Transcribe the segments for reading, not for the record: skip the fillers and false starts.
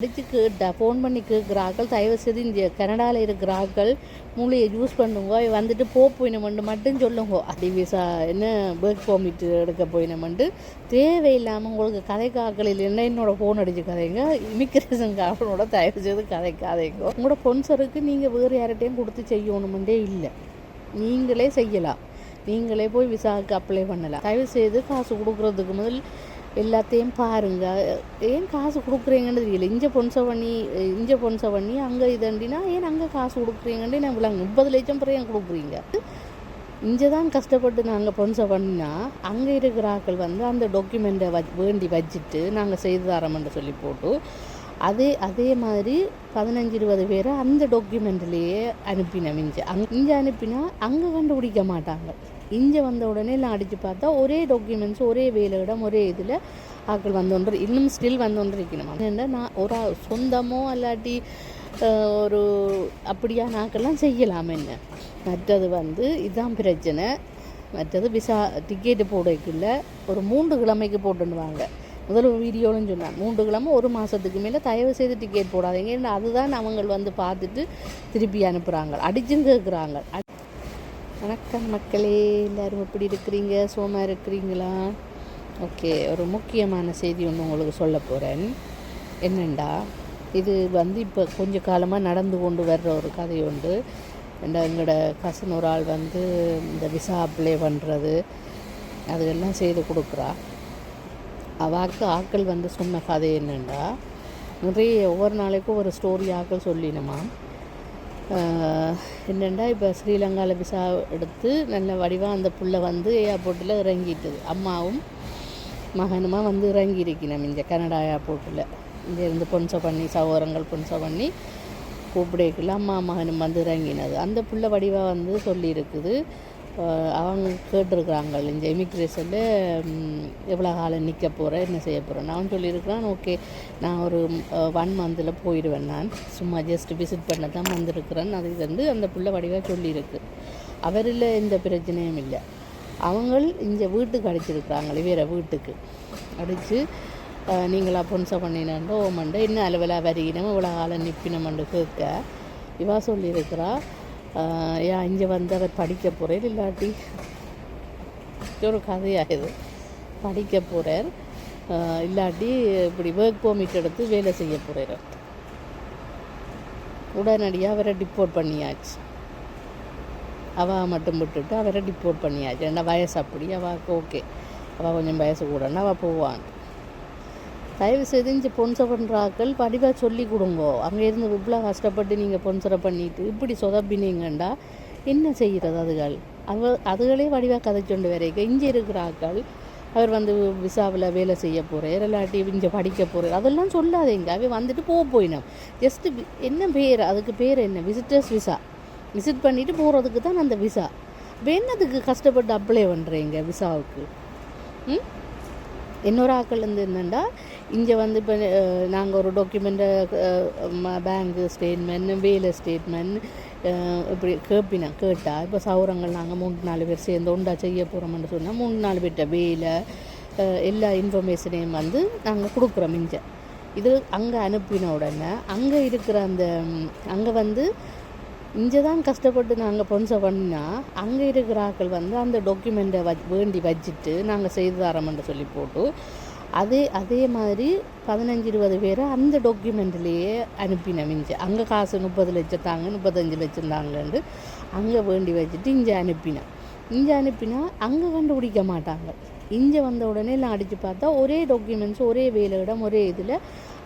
அடித்து கேட்டா ஃபோன் பண்ணி கேட்குறாக்கள் தயவு செய்து இந்த கனடாவில் இருக்கிறாக்கள் மூளையை யூஸ் பண்ணுங்க வந்துட்டு போயினமெண்டு மட்டும் சொல்லுங்க. அடி விசா என்ன ஒர்க் பர்மிட் எடுக்க போயினமெண்டு தேவையில்லாமல் உங்களுக்கு கதைக்காக்கள் இல்லைன்னா என்னோட ஃபோன் அடித்து கதைங்க. இமிக்ரேஷன் காரனோட தயவு செய்து கதைக்காதைங்க. உங்களோட ஸ்பான்சருக்கு நீங்கள் வேறு யார்கிட்டையும் கொடுத்து செய்யணுமெண்டே இல்லை, நீங்களே செய்யலாம். நீங்களே போய் விசாவுக்கு அப்ளை பண்ணலாம். தயவு செய்து காசு கொடுக்குறதுக்கு முதல் எல்லாத்தையும் பாருங்கள். ஏன் காசு கொடுக்குறீங்கன்னு தெரியல. இங்கே பொன்சை பண்ணி அங்கே இதண்டினா ஏன் அங்கே காசு கொடுக்குறீங்கன்னு நான் விளங்க. 30 லட்சம் பிறகு ஏன் கொடுக்குறீங்க? இங்கே தான் கஷ்டப்பட்டு நாங்கள் பொன்சை பண்ணினா அங்கே இருக்கிற ஆக்கள் அந்த டாக்குமெண்ட்டை வேண்டி வச்சுட்டு நாங்கள் செய்து தரோம்னு சொல்லி போட்டு அதே மாதிரி 15-20 பேரை அந்த டாக்குமெண்ட்லேயே அனுப்பினோம். இங்கே அனுப்பினா அங்கே கண்டுபிடிக்க மாட்டாங்க. இங்கே வந்த உடனே எல்லாம் அடித்து பார்த்தா ஒரே டாக்குமெண்ட்ஸ், ஒரே வேலையிடம், ஒரே இதில் ஆக்கள் வந்தோன்று இன்னும் ஸ்டில் வந்தோன்று இருக்கணும். ஏன்னா நான் ஒரு சொந்தமோ அல்லாட்டி ஒரு அப்படியா நாக்கெல்லாம் செய்யலாம். என்ன மற்றது இதுதான் பிரச்சனை. மற்றது விசா டிக்கெட்டு போடக்குள்ள ஒரு 3 கிழமைக்கு போட்டுடுவாங்க. முதல் வீடியோன்னு சொன்னாங்க 3 கிழமை 1 மாதத்துக்கு மேலே தயவு செய்து டிக்கெட் போடாதீங்க. ஏன்னா அதுதான் அவங்க பார்த்துட்டு திருப்பி அனுப்புகிறாங்க, அடிச்சும் கேட்குறாங்க. வணக்கம் மக்களே, எல்லோரும் எப்படி இருக்கிறீங்க? சோமா இருக்கிறீங்களா? ஓகே, ஒரு முக்கியமான செய்தி ஒன்று உங்களுக்கு சொல்ல போகிறேன். என்னெண்டா, இது இப்போ கொஞ்ச காலமாக நடந்து கொண்டு வர்ற ஒரு கதை உண்டு. எங்களோட கசன் ஒரு ஆள் இந்த விசா அப்ளை பண்ணுறது அதெல்லாம் செய்து கொடுக்குறா. அவாக்கு ஆக்கள் சொன்ன கதை என்னென்னா, நிறைய ஒவ்வொரு நாளைக்கும் ஒரு ஸ்டோரி ஆக்கள் சொல்லினோமா. என்னென்னா, இப்போ ஸ்ரீலங்காவில் விசா எடுத்து நல்ல வடிவாக அந்த புள்ளை ஏர்போர்ட்டில் இறங்கிட்டுது. அம்மாவும் மகனுமா இறங்கியிருக்கணும் இங்கே கனடா ஏர்போர்ட்டில். இங்கேருந்து பொன்சை பண்ணி சகோதரங்கள் பொன்சை பண்ணி கூப்பிடேக்குள்ள அம்மா மகனும் இறங்கினது. அந்த புள்ளை வடிவாக சொல்லியிருக்குது. அவங்க கேட்டிருக்கிறாங்க இந்த இமிக்ரேஷனில் எவ்வளோ காலம் நிற்க போகிறேன், என்ன செய்ய போகிறேன். அவன் சொல்லியிருக்கிறான், ஓகே நான் ஒரு 1 மந்தில் போயிடுவேன், நான் சும்மா ஜஸ்ட் விசிட் பண்ண தான் வந்திருக்கிறேன். அது அந்த புள்ள வடிவாக சொல்லியிருக்கு. அவரில் எந்த பிரச்சனையும் இல்லை. அவங்க இங்கே வீட்டுக்கு அடிச்சிருக்கிறாங்களே, வேறு வீட்டுக்கு அடித்து நீங்களா பொன்சை பண்ணினோ ஓமண்டை இன்னும் அளவில் வரிக்கணும் இவ்வளோ காலம் நிற்பினமண்டு கேட்க இவா சொல்லியிருக்கிறா, ஏன் இங்கே அவர் படிக்க போகிறார், இல்லாட்டி ஒரு கதையாகுது, படிக்க போகிறார், இல்லாட்டி இப்படி ஒர்க் பர்மிட் எடுத்து வேலை செய்ய போகிறார். உடனடியாக அவரை டிப்போர்ட் பண்ணியாச்சு. அவள் மட்டும் விட்டுட்டு அவரை டிப்போர்ட் பண்ணியாச்சு. ஏன்னா வயசு அப்படி அவளுக்கு ஓகே, அவள் கொஞ்சம் வயசு கூடன்னா அவள் போவான். தயவு செய்து இங்கே பொன்சை பண்ணுறாக்கள் படிவாக சொல்லி கொடுங்கோ. அங்கே இருந்து இவ்வளோ கஷ்டப்பட்டு நீங்கள் பொன்சரை பண்ணிவிட்டு இப்படி சொதப்பினீங்கண்டா என்ன செய்கிறது? அதுகளே வடிவாக கதைச்சொண்டு வரைக்கும் இங்கே இருக்கிறாக்கள் அவர் விசாவில் வேலை செய்ய போகிறார், இல்லாட்டி இங்கே படிக்க போகிறார், அதெல்லாம் சொல்லாதீங்க. அவை போயினோம். ஜஸ்ட்டு என்ன பேர், அதுக்கு பேர் என்ன, விசிட்டர்ஸ் விசா. விசிட் பண்ணிவிட்டு போகிறதுக்கு தான் அந்த விசா. என்னதுக்கு கஷ்டப்பட்டு அப்ளை பண்ணுறீங்க விசாவுக்கு? இன்னொரு ஆக்கள் என்னென்னா, இங்கே இப்போ நாங்கள் ஒரு டாக்குமெண்ட்டை பேங்கு ஸ்டேட்மெண்ட், வேலை ஸ்டேட்மெண்ட் இப்படி கேட்டால் இப்போ சௌரங்கள் நாங்கள் 3-4 பேர் சேர்ந்து ஒன்றா செய்ய போகிறோம்னு சொன்னால் 3-4 பேர்கிட்ட வேலை எல்லா இன்ஃபர்மேஷனையும் நாங்கள் கொடுக்குறோம். இது அங்கே அனுப்பின உடனே அங்கே இருக்கிற அங்கே இங்கே தான் கஷ்டப்பட்டு நாங்கள் பொன்சை பண்ணால் அங்கே இருக்கிற ஆக்கள் அந்த டாக்குமெண்ட்டை வேண்டி வச்சுட்டு நாங்கள் செய்து தரோம்னு சொல்லி போட்டு அதே மாதிரி 15-20 பேரை அந்த டாக்குமெண்ட்லேயே அனுப்பினோம். அங்கே காசு 30 லட்சம் தாங்க, 35 லட்சம் தாங்கன்னு அங்கே வேண்டி வச்சுட்டு இங்கே அனுப்பினா அங்கே கண்டுபிடிக்க மாட்டாங்க. இங்கே வந்த உடனே எல்லாம் அடித்து பார்த்தா ஒரே டாக்குமெண்ட்ஸ், ஒரே வேலையிடம், ஒரே இதில்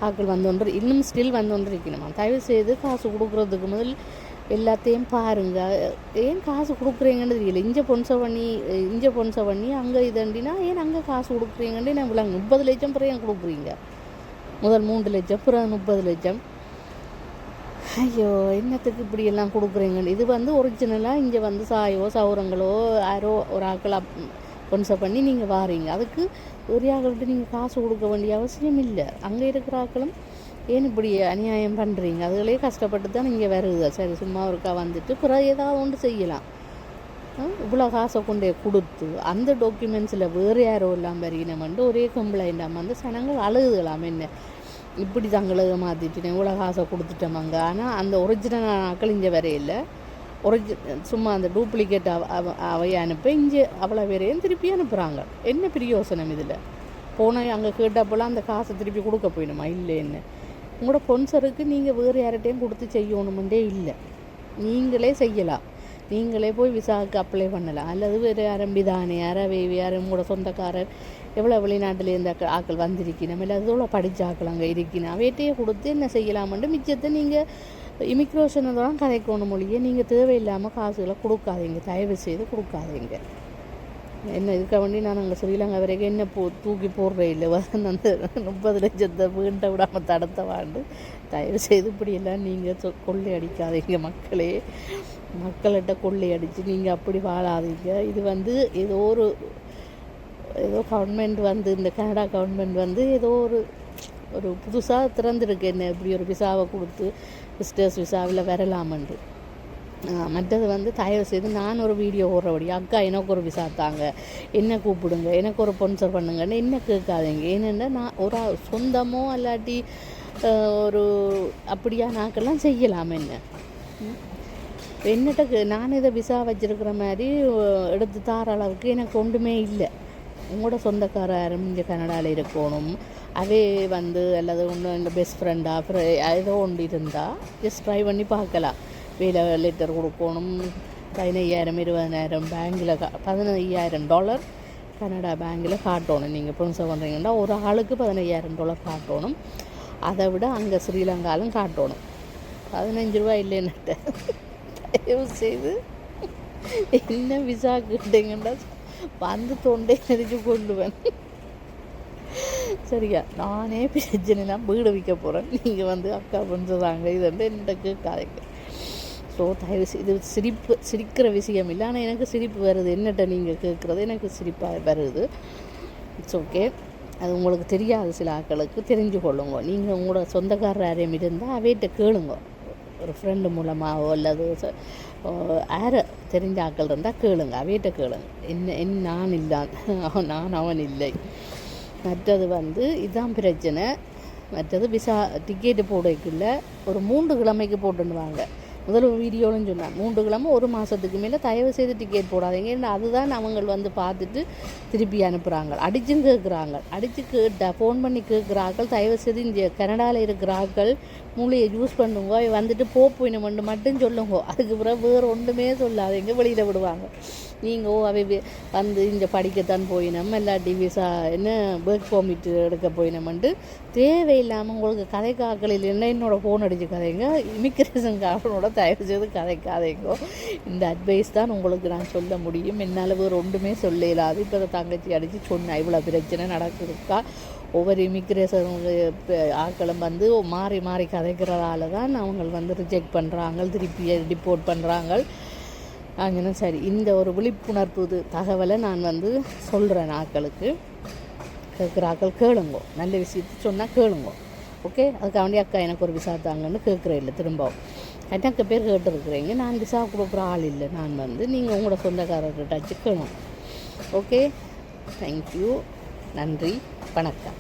ஆக்கள் இன்னும் ஸ்டில் வந்தோன்று இருக்கணுமா. தயவு செய்து காசு கொடுக்குறதுக்கு முதல் எல்லாத்தையும் பாருங்கள். ஏன் காசு கொடுக்குறீங்கன்னு தெரியல. இங்கே பொன்சை பண்ணி அங்கே இதண்டினா ஏன் அங்கே காசு கொடுக்குறீங்கன்னு நான் விளங்க. 30 லட்சம் பிறகு ஏன் கொடுக்குறீங்க? முதல் 3 லட்சம் பிறகு 30 லட்சம். ஐயோ, என்னத்துக்கு இப்படியெல்லாம் கொடுக்குறீங்கன்னு. இது ஒரிஜினலாக இங்கே சாயோ சௌரங்களோ யாரோ ஒரு ஆக்கள் பொன்சை பண்ணி நீங்கள் வாரீங்க. அதுக்கு ஒரு ஆக்கள்கிட்ட நீங்கள் காசு கொடுக்க வேண்டிய அவசியம் இல்லை. அங்கே இருக்கிற ஆக்களும் ஏன் இப்படி அநியாயம் பண்ணுறீங்க? அதுகளே கஷ்டப்பட்டு தான் இங்கே வருது. சரி, சும்மா ஒருக்கா பிறகு ஏதாவது ஒன்று செய்யலாம். இவ்வளோ காசை கொண்டே கொடுத்து அந்த டாக்குமெண்ட்ஸில் வேறு யாரோ எல்லாம் வரினமெண்டு ஒரே கம்ப்ளைண்டாமல் சனங்கள் அழுகுதலாம். என்ன இப்படி தங்களை மாற்றிட்டு இவ்வளோ காசை கொடுத்துட்டோமாங்க. ஆனால் அந்த ஒரிஜினல் ஆக்கள் இங்கே வரையில்லை. சும்மா அந்த டூப்ளிகேட் அவையை அனுப்ப இங்கே அவ்வளோ பேரையும் திருப்பி அனுப்புகிறாங்க. என்ன பிரயோசனம் இதில்? போன அங்கே கேட்டப்போலாம் அந்த காசை திருப்பி கொடுக்க போயிடுமா? இல்லை. என்ன உங்களோட ஸ்பான்சருக்கு நீங்கள் வேறு யார்கிட்டையும் கொடுத்து செய்யணுமெண்டே இல்லை. நீங்களே செய்யலாம். நீங்களே போய் விசாவுக்கு அப்ளை பண்ணலாம். அல்லது வேறு யாரும் பிதானே யாராவே யாரும் உங்களோட சொந்தக்காரர் எவ்வளோ வெளிநாட்டிலேருந்து ஆக்கள் வந்திருக்கணும், இல்லை எவ்வளோ படித்த ஆக்கள் அங்கே இருக்கணும், அவையிட்டையே கொடுத்து என்ன செய்யலாமென்று மிச்சத்தை நீங்கள் இமிக்ரேஷனை தான் கதைக்கணும் மொழியே. நீங்கள் தேவையில்லாமல் காசுகளை கொடுக்காதீங்க, தயவு செய்து கொடுக்காதீங்க. என்ன இருக்க வேண்டி நான் அங்கே ஸ்ரீலங்கா வரைக்கும் என்ன தூக்கி போடுறே இல்லை. அந்த 30 லட்சத்தை வீண்டை விடாமல் தடுத்த வாண்டு தயவு செய்து இப்படியெல்லாம் நீங்கள் கொள்ளை அடிக்காதீங்க. மக்கள்கிட்ட கொள்ளை அடித்து நீங்கள் அப்படி வாழாதீங்க. இது ஏதோ கவர்மெண்ட் இந்த கனடா கவர்மெண்ட் ஏதோ ஒரு புதுசாக திறந்துருக்கு. என்ன இப்படி ஒரு விசாவை கொடுத்து விசிட்டர்ஸ் விசாவில் வரலாமன்று. மற்றது தயவு செய்து நான் ஒரு வீடியோ ஓடுறபடி அக்கா எனக்கு ஒரு விசா தாங்க, என்ன கூப்பிடுங்க, எனக்கு ஒரு ஸ்பான்சர் பண்ணுங்கன்னு என்ன கேட்காதீங்க. ஏனென்னா நான் ஒரு சொந்தமோ இல்லாட்டி ஒரு அப்படியா நாக்கெல்லாம் செய்யலாம். என்னட்ட நான் இதை விசா வச்சுருக்கிற மாதிரி எடுத்து தார அளவுக்கு எனக்கு ஒன்றுமே இல்லை. உங்களோட சொந்தக்கார யாரும் இங்கே கனடாவில் இருக்கணும், அவே அல்லது ஒன்று இந்த பெஸ்ட் ஃப்ரெண்டாக ஏதோ ஒன்று இருந்தால் ஜஸ்ட் ட்ரை பண்ணி பார்க்கலாம். வேலை லெட்டர் கொடுக்கணும். 15,000 20,000 பேங்கில் $15,000 கனடா பேங்கில் காட்டணும். நீங்கள் ஸ்பான்சர் பண்ணுறீங்கன்னா ஒரு ஆளுக்கு $15,000 காட்டணும். அதை விட அங்கே ஸ்ரீலங்காலும் காட்டணும். 15 ரூபா இல்லைன்னுட்ட தயவு செய்து என்ன விசா கேட்டீங்கன்னா தொண்டை நெறிச்சு கொள்ளுவேன். சரியா? நானே பிரச்சனைலாம் வீடு விற்க போகிறேன். நீங்கள் அக்கா பண்ணுறதாங்க இது என்ன கேட்காதீங்க. ஸோ தயவு இது சிரிக்கிற விஷயம் இல்லை. ஆனால் எனக்கு சிரிப்பு வருது. என்னட்ட நீங்கள் கேட்குறது எனக்கு சிரிப்பாக வருது. It's okay. அது உங்களுக்கு தெரியாது. சில ஆக்களுக்கு தெரிஞ்சு கொள்ளுங்க. நீங்கள் உங்களோட சொந்தக்காரர் யாரையும் இருந்தால் அவையிட்ட கேளுங்க. ஒரு ஃப்ரெண்டு மூலமாகவோ அல்லது யாரை தெரிஞ்ச ஆக்கள் இருந்தால் கேளுங்க, அவையிட்ட கேளுங்க. என்ன நான் இல்லை, நான் அவன் இல்லை. மற்றது இதுதான் பிரச்சனை. மற்றது விசா டிக்கெட்டு போடக்குள்ள ஒரு 3 கிழமைக்கு போட்டுன்னு முதல் வீடியோன்னு சொன்னாங்க. 3 கிழமை 1 மாதத்துக்கு மேலே தயவு செய்து டிக்கெட் போடாதீங்க. ஏன்னா அதுதான் அவங்க பார்த்துட்டு திருப்பி அனுப்புகிறாங்க. அடிச்சும் கேட்குறாங்க. ஃபோன் பண்ணி கேட்குறாக்கள். தயவு செய்து இங்கே கனடாவில் இருக்கிறாக்கள் மூளையை யூஸ் பண்ணுங்க. போயின மட்டும் சொல்லுங்க. அதுக்கு பிறகு வேறு ஒன்றுமே சொல்லாதீங்க, வெளியில் விடுவாங்க. நீங்கள் அவை இங்கே படிக்கத்தான் போயினோம், இல்லாட்டி விசா ஒர்க் பர்மிட் எடுக்க போயினோம்ட்டு தேவையில்லாமல் உங்களுக்கு கதைக்காக்கள் இல்லைன்னா என்னோட ஃபோன் அடித்து கதைங்க. இமிக்ரேஷன் காரனோட தயவு செய்து கதைக்காதீங்க. இந்த அட்வைஸ் தான் உங்களுக்கு நான் சொல்ல முடியும். என்னால் வேறு ஒன்றுமே சொல்ல இல்லாது. இப்போ தங்கச்சி அடித்து சொன்னேன், இவ்வளோ பிரச்சனை நடக்குதுக்கா. ஒவ்வொரு இமிக்ரேஷன் ஆக்களும் மாறி மாறி கதைக்கிறதால தான் அவங்க ரிஜெக்ட் பண்ணுறாங்க, திருப்பி டிப்போர்ட் பண்ணுறாங்க. அங்கே சரி, இந்த ஒரு விழிப்புணர்வு தகவலை நான் சொல்கிறேன் ஆக்களுக்கு. கேட்குற ஆக்கள் கேளுங்கோ, நல்ல விஷயத்தை சொன்னால் கேளுங்கோ. ஓகே? அதுக்காண்டி அக்கா எனக்கு ஒரு விசா தாங்கன்னு கேட்குறேன் இல்லை. திரும்பவும் எனக்கு பேர் கேட்டுருக்குறீங்க. நான் விசா கொடுக்குற ஆள் இல்லை. நான் நீங்கள் உங்களோட சொந்தக்காரர்கிட்ட கேளுங்க. ஓகே? தேங்க்யூ. நன்றி. வணக்கம்.